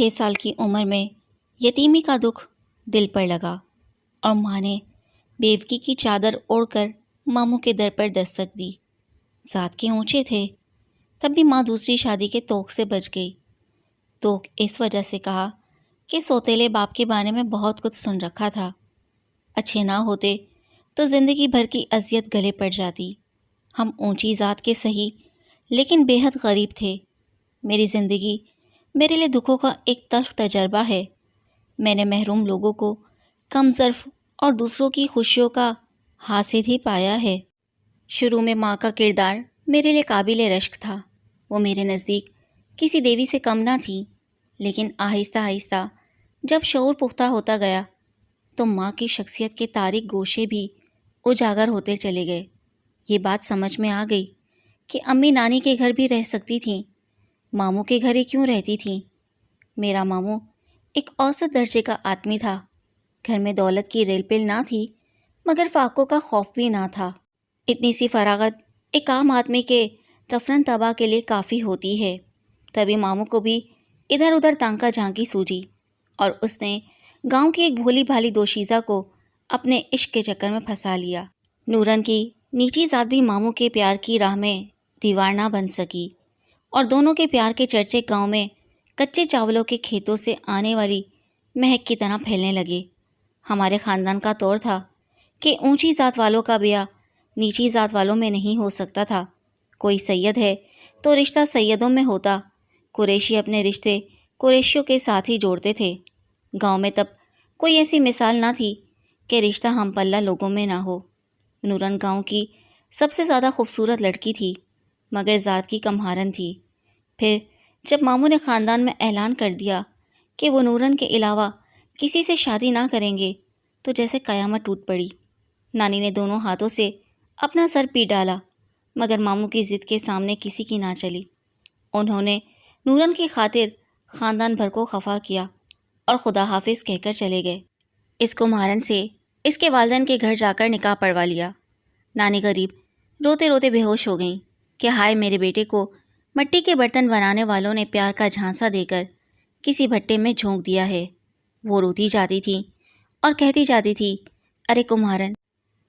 6 سال کی عمر میں یتیمی کا دکھ دل پر لگا اور ماں نے بیوگی کی چادر اوڑھ کر ماموں کے در پر دستک دی۔ ذات کے اونچے تھے، تب بھی ماں دوسری شادی کے طوق سے بچ گئی۔ طوق اس وجہ سے کہا کہ سوتیلے باپ کے بارے میں بہت کچھ سن رکھا تھا، اچھے نہ ہوتے تو زندگی بھر کی اذیت گلے پڑ جاتی۔ ہم اونچی ذات کے سہی لیکن بے حد غریب تھے۔ میری زندگی میرے لیے دکھوں کا ایک تلخ تجربہ ہے۔ میں نے محروم لوگوں کو کم ظرف اور دوسروں کی خوشیوں کا حاسد ہی پایا ہے۔ شروع میں ماں کا کردار میرے لیے قابل رشک تھا۔ وہ میرے نزدیک کسی دیوی سے کم نہ تھی، لیکن آہستہ آہستہ جب شعور پختہ ہوتا گیا تو ماں کی شخصیت کے تاریک گوشے بھی اجاگر ہوتے چلے گئے۔ یہ بات سمجھ میں آ گئی کہ امی نانی کے گھر بھی رہ سکتی تھیں، ماموں کے گھر ہی کیوں رہتی تھیں۔ میرا ماموں ایک اوسط درجے کا آدمی تھا۔ گھر میں دولت کی ریل پل نہ تھی، مگر فاقوں کا خوف بھی نہ تھا۔ اتنی سی فراغت ایک عام آدمی کے تفرن طبع کے لیے کافی ہوتی ہے۔ تبھی ماموں کو بھی ادھر ادھر تانکا جھانکی سوجی اور اس نے گاؤں کی ایک بھولی بھالی دوشیزہ کو اپنے عشق کے چکر میں پھنسا لیا۔ نورن کی نیچی ذات بھی ماموں کے پیار کی راہ میں دیوار نہ بن سکی اور دونوں کے پیار کے چرچے گاؤں میں کچے چاولوں کے کھیتوں سے آنے والی مہک کی طرح پھیلنے لگے۔ ہمارے خاندان کا طور تھا کہ اونچی ذات والوں کا بیاہ نیچی ذات والوں میں نہیں ہو سکتا تھا۔ کوئی سید ہے تو رشتہ سیدوں میں ہوتا۔ قریشی اپنے رشتے قریشیوں کے ساتھ ہی جوڑتے تھے۔ گاؤں میں تب کوئی ایسی مثال نہ تھی کہ رشتہ ہم پلہ لوگوں میں نہ ہو۔ نورن گاؤں کی سب سے زیادہ خوبصورت لڑکی تھی، مگر ذات کی کمہارن تھی۔ پھر جب ماموں نے خاندان میں اعلان کر دیا کہ وہ نورن کے علاوہ کسی سے شادی نہ کریں گے تو جیسے قیامت ٹوٹ پڑی۔ نانی نے دونوں ہاتھوں سے اپنا سر پیٹ ڈالا، مگر ماموں کی ضد کے سامنے کسی کی نہ چلی۔ انہوں نے نورن کی خاطر خاندان بھر کو خفا کیا اور خدا حافظ کہہ کر چلے گئے۔ اس کو مہارن سے اس کے والدین کے گھر جا کر نکاح پڑھوا لیا۔ نانی غریب روتے روتے بے ہوش ہو گئیں کہ ہائے میرے بیٹے کو مٹی کے برتن بنانے والوں نے پیار کا جھانسا دے کر کسی بھٹے میں جھونک دیا ہے۔ وہ روتی جاتی تھی اور کہتی جاتی تھی، ارے کمہارن،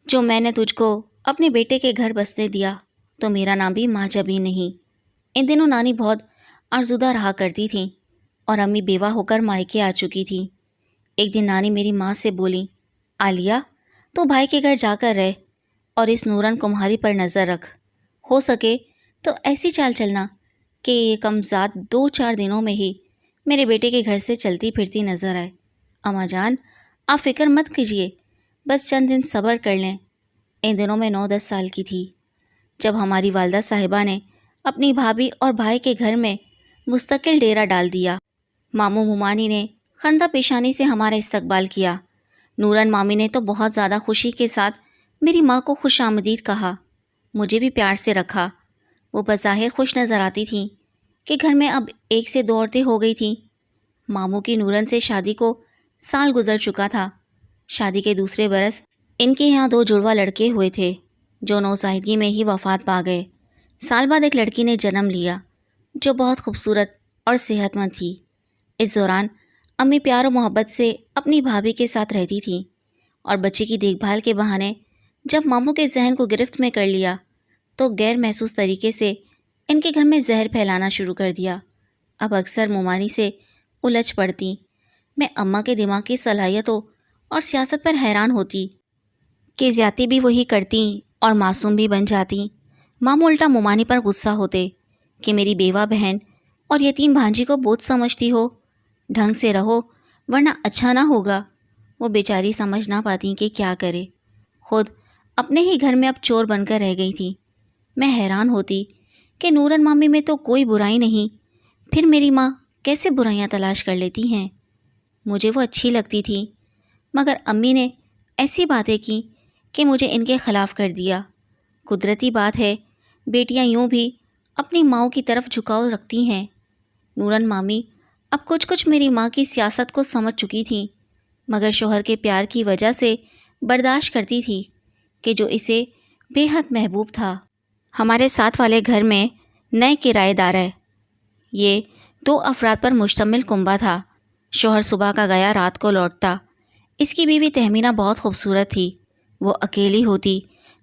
جو میں نے تجھ کو اپنے بیٹے کے گھر بسنے دیا تو میرا نام بھی ماں جبھی نہیں۔ ان دنوں نانی بہت آرزودہ رہا کرتی تھیں اور امی بیوہ ہو کر مائکے آ چکی تھی۔ ایک دن نانی میری ماں سے بولی، عالیہ تو بھائی کے گھر جا کر رہ اور اس نورن کمہاری پر نظر رکھ، ہو سکے تو ایسی چال چلنا کہ یہ کم ذات 2-4 دنوں میں ہی میرے بیٹے کے گھر سے چلتی پھرتی نظر آئے۔ اماں جان آپ فکر مت کیجیے، بس چند دن صبر کر لیں۔ ان دنوں میں 9-10 سال کی تھی جب ہماری والدہ صاحبہ نے اپنی بھابھی اور بھائی کے گھر میں مستقل ڈیرا ڈال دیا۔ ماموں ممانی نے خندہ پیشانی سے ہمارا استقبال کیا۔ نورن مامی نے تو بہت زیادہ خوشی کے ساتھ میری ماں کو خوش آمدید کہا، مجھے بھی پیار سے رکھا۔ وہ بظاہر خوش نظر آتی تھیں کہ گھر میں اب 1 سے 2 عورتیں ہو گئی تھیں۔ ماموں کی نورن سے شادی کو سال گزر چکا تھا۔ شادی کے دوسرے برس ان کے یہاں 2 جڑواں لڑکے ہوئے تھے جو نوزائیدگی میں ہی وفات پا گئے۔ سال بعد ایک لڑکی نے جنم لیا جو بہت خوبصورت اور صحت مند تھی۔ اس دوران امی پیار و محبت سے اپنی بھابھی کے ساتھ رہتی تھیں اور بچے کی دیکھ بھال کے بہانے جب ماموں کے ذہن کو گرفت میں کر لیا تو غیر محسوس طریقے سے ان کے گھر میں زہر پھیلانا شروع کر دیا۔ اب اکثر ممانی سے الجھ پڑتی۔ میں اماں کے دماغ کی صلاحیتوں اور سیاست پر حیران ہوتی کہ زیادتی بھی وہی کرتی اور معصوم بھی بن جاتی۔ ماموں الٹا ممانی پر غصہ ہوتے کہ میری بیوہ بہن اور یتیم بھانجی کو بوجھ سمجھتی ہو، ڈھنگ سے رہو ورنہ اچھا نہ ہوگا۔ وہ بیچاری سمجھ نہ پاتی کہ کیا کرے، خود اپنے ہی گھر میں اب چور بن کر رہ گئی تھی۔ میں حیران ہوتی کہ نورن مامی میں تو کوئی برائی نہیں، پھر میری ماں کیسے برائیاں تلاش کر لیتی ہیں۔ مجھے وہ اچھی لگتی تھی، مگر امی نے ایسی باتیں کی کہ مجھے ان کے خلاف کر دیا۔ قدرتی بات ہے، بیٹیاں یوں بھی اپنی ماؤں کی طرف جھکاؤ رکھتی ہیں۔ نورن مامی اب کچھ میری ماں کی سیاست کو سمجھ چکی تھیں، مگر شوہر کے پیار کی وجہ سے برداشت کرتی تھی کہ جو اسے بے حد محبوب تھا۔ ہمارے ساتھ والے گھر میں نئے کرایہ دار ہے۔ یہ 2 افراد پر مشتمل کنبہ تھا۔ شوہر صبح کا گیا، رات کو لوٹتا۔ اس کی بیوی تہمینہ بہت خوبصورت تھی۔ وہ اکیلی ہوتی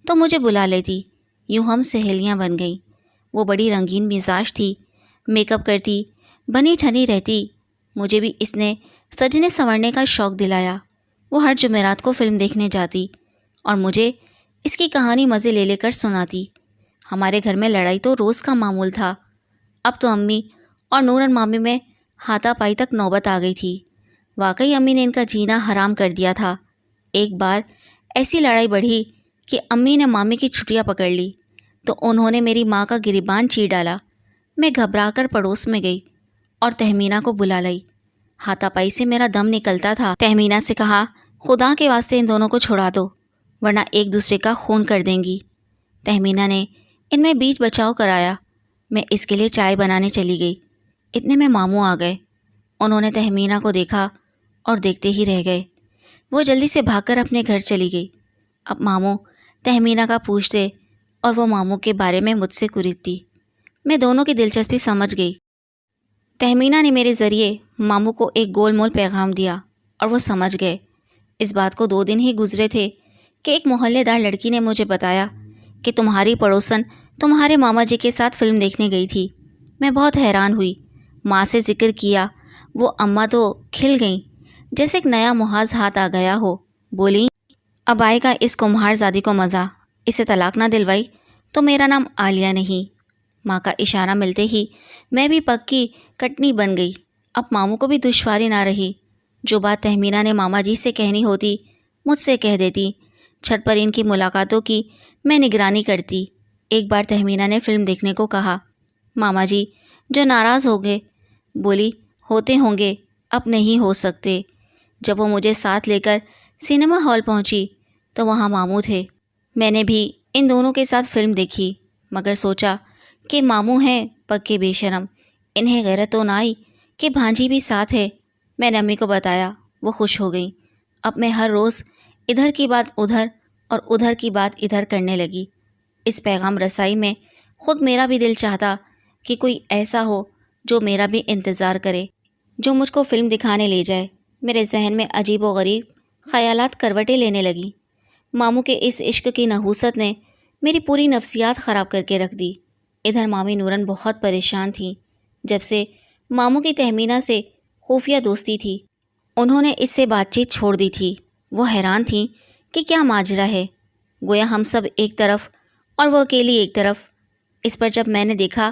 تو مجھے بلا لیتی، یوں ہم سہیلیاں بن گئیں۔ وہ بڑی رنگین مزاج تھی، میک اپ کرتی، بنی ٹھنی رہتی۔ مجھے بھی اس نے سجنے سنورنے کا شوق دلایا۔ وہ ہر جمعرات کو فلم دیکھنے جاتی اور مجھے اس کی کہانی مزے لے لے کر سناتی۔ ہمارے گھر میں لڑائی تو روز کا معمول تھا۔ اب تو امی اور نورن مامی میں ہاتھا پائی تک نوبت آ گئی تھی۔ واقعی امی نے ان کا جینا حرام کر دیا تھا۔ ایک بار ایسی لڑائی بڑھی کہ امی نے مامی کی چھٹیاں پکڑ لی تو انہوں نے میری ماں کا گریبان چیر ڈالا۔ میں گھبرا کر پڑوس میں گئی اور تہمینہ کو بلا لائی۔ ہاتھا پائی سے میرا دم نکلتا تھا۔ تہمینہ سے کہا، خدا کے واسطے ان دونوں کو چھڑا دو ورنہ ایک دوسرے کا خون کر دیں گی۔ تہمینہ نے ان میں بیچ بچاؤ کرایا۔ میں اس کے لیے چائے بنانے چلی گئی۔ اتنے میں ماموں آ گئے۔ انہوں نے تہمینہ کو دیکھا اور دیکھتے ہی رہ گئے۔ وہ جلدی سے بھاگ کر اپنے گھر چلی گئی۔ اب ماموں تہمینہ کا پوچھتے اور وہ ماموں کے بارے میں مجھ سے کریدتی۔ میں دونوں کی دلچسپی سمجھ گئی۔ تہمینہ نے میرے ذریعے ماموں کو ایک گول مول پیغام دیا اور وہ سمجھ گئے۔ اس بات کو 2 دن ہی گزرے تھے کہ ایک محلے دار لڑکی نے مجھے بتایا کہ تمہاری پڑوسن تمہارے ماما جی کے ساتھ فلم دیکھنے گئی تھی۔ میں بہت حیران ہوئی۔ ماں سے ذکر کیا، وہ اماں تو کھل گئیں جیسے ایک نیا محاذ ہاتھ آ گیا ہو۔ بولی، اب آئے گا اس کمہار زادی کو مزہ۔ اسے طلاق نہ دلوائی تو میرا نام عالیہ نہیں۔ ماں کا اشارہ ملتے ہی میں بھی پکی کٹنی بن گئی۔ اب ماموں کو بھی دشواری نہ رہی۔ جو بات تہمینہ نے ماما جی سے کہنی ہوتی مجھ سے کہہ دیتی۔ چھت پر ان کی ملاقاتوں کی میں نگرانی کرتی۔ ایک بار تہمینہ نے فلم دیکھنے کو کہا۔ ماما جی جو ناراض ہو گئے۔ بولی، ہوتے ہوں گے، اب نہیں ہو سکتے۔ جب وہ مجھے ساتھ لے کر سینما ہال پہنچی تو وہاں ماموں تھے۔ میں نے بھی ان دونوں کے ساتھ فلم دیکھی، مگر سوچا کہ ماموں ہیں پکے بے شرم، انہیں غیرت تو نہ آئی کہ بھانجی بھی ساتھ ہے۔ میں نے امی کو بتایا، وہ خوش ہو گئیں۔ اب میں ہر روز ادھر کی بات ادھر اور ادھر کی بات ادھر کرنے لگی۔ اس پیغام رسائی میں خود میرا بھی دل چاہتا کہ کوئی ایسا ہو جو میرا بھی انتظار کرے، جو مجھ کو فلم دکھانے لے جائے۔ میرے ذہن میں عجیب و غریب خیالات کروٹیں لینے لگیں۔ ماموں کے اس عشق کی نحوست نے میری پوری نفسیات خراب کر کے رکھ دی۔ ادھر مامی نورن بہت پریشان تھیں۔ جب سے ماموں کی تہمینہ سے خفیہ دوستی تھی، انہوں نے اس سے بات چیت چھوڑ دی تھی۔ وہ حیران تھیں کہ کیا ماجرا ہے، گویا ہم سب ایک طرف اور وہ اکیلی ایک طرف۔ اس پر جب میں نے دیکھا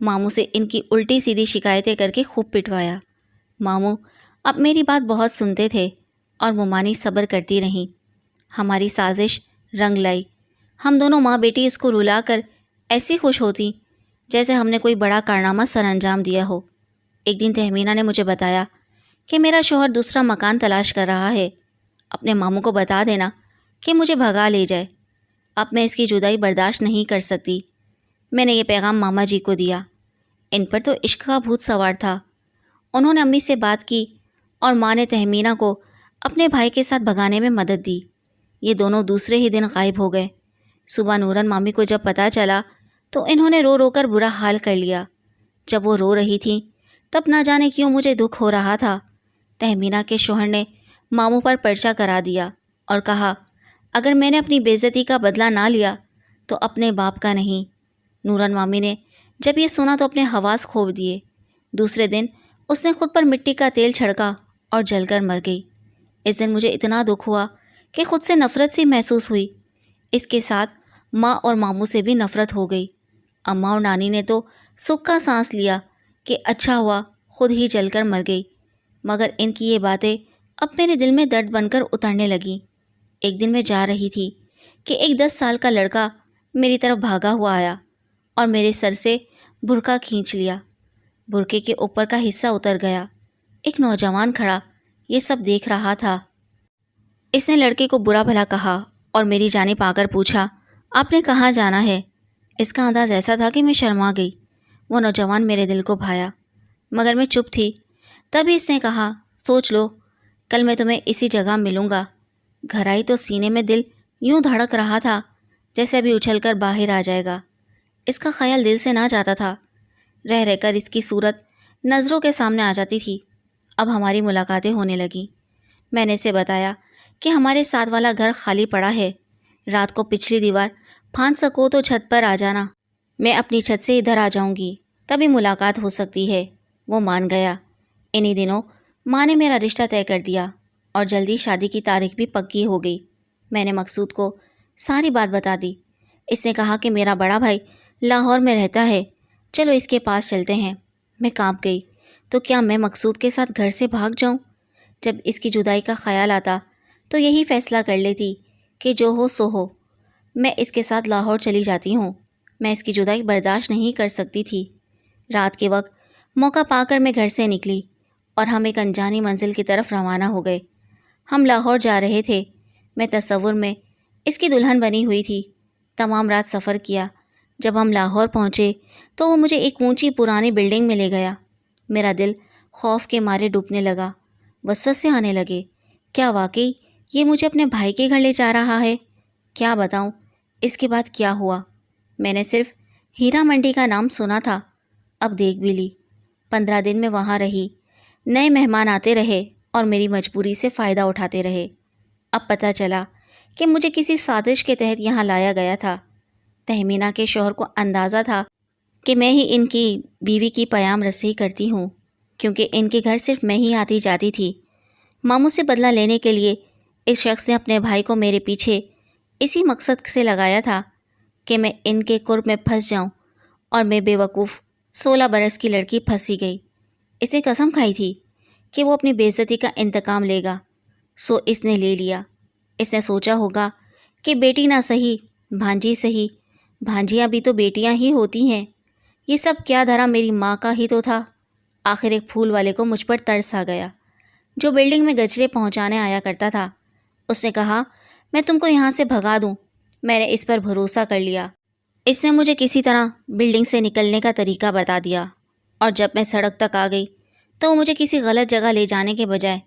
ماموں سے ان کی الٹی سیدھی شکایتیں کر کے خوب پٹوایا۔ ماموں اب میری بات بہت سنتے تھے اور ممانی صبر کرتی رہیں۔ ہماری سازش رنگ لائی۔ ہم دونوں ماں بیٹی اس کو رلا کر ایسی خوش ہوتی جیسے ہم نے کوئی بڑا کارنامہ سر انجام دیا ہو۔ ایک دن تہمینہ نے مجھے بتایا کہ میرا شوہر دوسرا مکان تلاش کر رہا ہے، اپنے ماموں کو بتا دینا کہ مجھے بھگا لے جائے۔ اب میں اس کی جدائی برداشت نہیں کر سکتی۔ میں نے یہ پیغام ماما جی کو دیا۔ ان پر تو عشق کا بھوت سوار تھا۔ انہوں نے امی سے بات کی اور ماں نے تہمینہ کو اپنے بھائی کے ساتھ بھگانے میں مدد دی۔ یہ دونوں دوسرے ہی دن غائب ہو گئے۔ صبح نورن مامی کو جب پتہ چلا تو انہوں نے رو رو کر برا حال کر لیا۔ جب وہ رو رہی تھیں تب نہ جانے کیوں مجھے دکھ ہو رہا تھا۔ تہمینہ کے شوہر نے ماموں پر پرچہ کرا دیا اور کہا، اگر میں نے اپنی بے عزتی کا بدلہ نہ لیا تو اپنے باپ کا نہیں۔ نورن مامی نے جب یہ سنا تو اپنے حواس کھو دیے۔ دوسرے دن اس نے خود پر مٹی کا تیل چھڑکا اور جل کر مر گئی۔ اس دن مجھے اتنا دکھ ہوا کہ خود سے نفرت سی محسوس ہوئی۔ اس کے ساتھ ماں اور ماموں سے بھی نفرت ہو گئی۔ اماں اور نانی نے تو سکھ کا سانس لیا کہ اچھا ہوا خود ہی جل کر مر گئی، مگر ان کی یہ باتیں اب میرے دل میں درد بن کر اترنے لگیں۔ ایک دن میں جا رہی تھی کہ ایک 10 سال کا لڑکا میری طرف بھاگا ہوا آیا اور میرے سر سے برقع کھینچ لیا۔ برقعے کے اوپر کا حصہ اتر گیا۔ ایک نوجوان کھڑا یہ سب دیکھ رہا تھا۔ اس نے لڑکے کو برا بھلا کہا اور میری جانب آ کر پوچھا، آپ نے کہاں جانا ہے؟ اس کا انداز ایسا تھا کہ میں شرما گئی۔ وہ نوجوان میرے دل کو بھایا، مگر میں چپ تھی۔ تبھی اس نے کہا، سوچ لو، کل میں تمہیں اسی جگہ ملوں گا۔ گھر آئی تو سینے میں دل یوں دھڑک رہا تھا جیسے ابھی اچھل کر باہر آ جائے گا۔ اس کا خیال دل سے نہ جاتا تھا رہ رہ کر اس کی صورت نظروں کے سامنے آ جاتی تھی۔ اب ہماری ملاقاتیں ہونے لگیں۔ میں نے اسے بتایا کہ ہمارے ساتھ والا گھر خالی پڑا ہے، رات کو پچھلی دیوار پھاند سکو تو چھت پر آ جانا، میں اپنی چھت سے ادھر آ جاؤں گی، تبھی ملاقات ہو سکتی ہے۔ وہ مان گیا۔ انہی دنوں ماں نے میرا رشتہ طے کر دیا اور جلدی شادی کی تاریخ بھی پکی ہو گئی۔ میں نے مقصود کو ساری بات بتا دی۔ اس نے کہا کہ میرا بڑا بھائی لاہور میں رہتا ہے، چلو اس کے پاس چلتے ہیں۔ میں کانپ گئی، تو کیا میں مقصود کے ساتھ گھر سے بھاگ جاؤں؟ جب اس کی جدائی کا خیال آتا تو یہی فیصلہ کر لیتی کہ جو ہو سو ہو، میں اس کے ساتھ لاہور چلی جاتی ہوں۔ میں اس کی جدائی برداشت نہیں کر سکتی تھی۔ رات کے وقت موقع پا کر میں گھر سے نکلی اور ہم ایک انجانی منزل کی طرف روانہ ہو گئے۔ ہم لاہور جا رہے تھے۔ میں تصور میں اس کی دلہن بنی ہوئی تھی۔ تمام رات سفر کیا۔ جب ہم لاہور پہنچے تو وہ مجھے ایک اونچی پرانی بلڈنگ میں لے گیا۔ میرا دل خوف کے مارے ڈوبنے لگا۔ وسوسے آنے لگے، کیا واقعی یہ مجھے اپنے بھائی کے گھر لے جا رہا ہے؟ کیا بتاؤں اس کے بعد کیا ہوا؟ میں نے صرف ہیرا منڈی کا نام سنا تھا، اب دیکھ بھی لی۔ 15 دن میں وہاں رہی، نئے مہمان آتے رہے اور میری مجبوری سے فائدہ اٹھاتے رہے۔ اب پتہ چلا کہ مجھے کسی سازش کے تحت یہاں لایا گیا تھا۔ تہمینہ کے شوہر کو اندازہ تھا کہ میں ہی ان کی بیوی کی پیام رسی کرتی ہوں، کیونکہ ان کے گھر صرف میں ہی آتی جاتی تھی۔ ماموں سے بدلہ لینے کے لیے اس شخص نے اپنے بھائی کو میرے پیچھے اسی مقصد سے لگایا تھا کہ میں ان کے قرب میں پھنس جاؤں، اور میں بے وقوف 16 برس کی لڑکی پھنسی گئی۔ اس نے قسم کھائی تھی کہ وہ اپنی بے عزتی کا انتقام لے گا، سو اس نے لے لیا۔ اس نے سوچا ہوگا کہ بیٹی نہ سہی بھانجی سہی، بھانجیاں بھی تو بیٹیاں ہی ہوتی ہیں۔ یہ سب کیا دھرا میری ماں کا ہی تو تھا۔ آخر ایک پھول والے کو مجھ پر ترس آ گیا، جو بلڈنگ میں گجرے پہنچانے آیا کرتا تھا۔ اس نے کہا میں تم کو یہاں سے بھگا دوں۔ میں نے اس پر بھروسہ کر لیا۔ اس نے مجھے کسی طرح بلڈنگ سے نکلنے کا طریقہ بتا دیا، اور جب میں سڑک تک آ گئی تو وہ مجھے کسی غلط جگہ لے جانے کے بجائے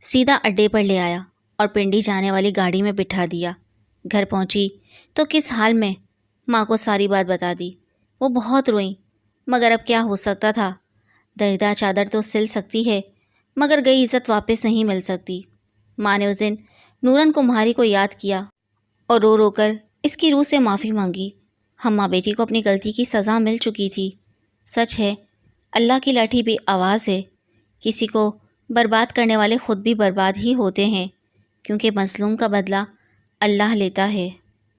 سیدھا اڈے پر لے آیا اور پنڈی جانے والی گاڑی میں بٹھا دیا۔ گھر پہنچی تو کس حال میں ماں کو ساری بات بتا دی۔ وہ بہت روئیں، مگر اب کیا ہو سکتا تھا؟ دردہ چادر تو سل سکتی ہے، مگر گئی عزت واپس نہیں مل سکتی۔ ماں نے اس دن نورن کمہاری کو یاد کیا اور رو رو کر اس کی روح سے معافی مانگی۔ ہم ماں بیٹی کو اپنی غلطی کی سزا مل چکی تھی۔ سچ ہے، اللہ کی لاٹھی بھی آواز ہے۔ کسی کو برباد کرنے والے خود بھی برباد ہی ہوتے ہیں، کیونکہ مظلوم کا بدلہ اللہ لیتا ہے۔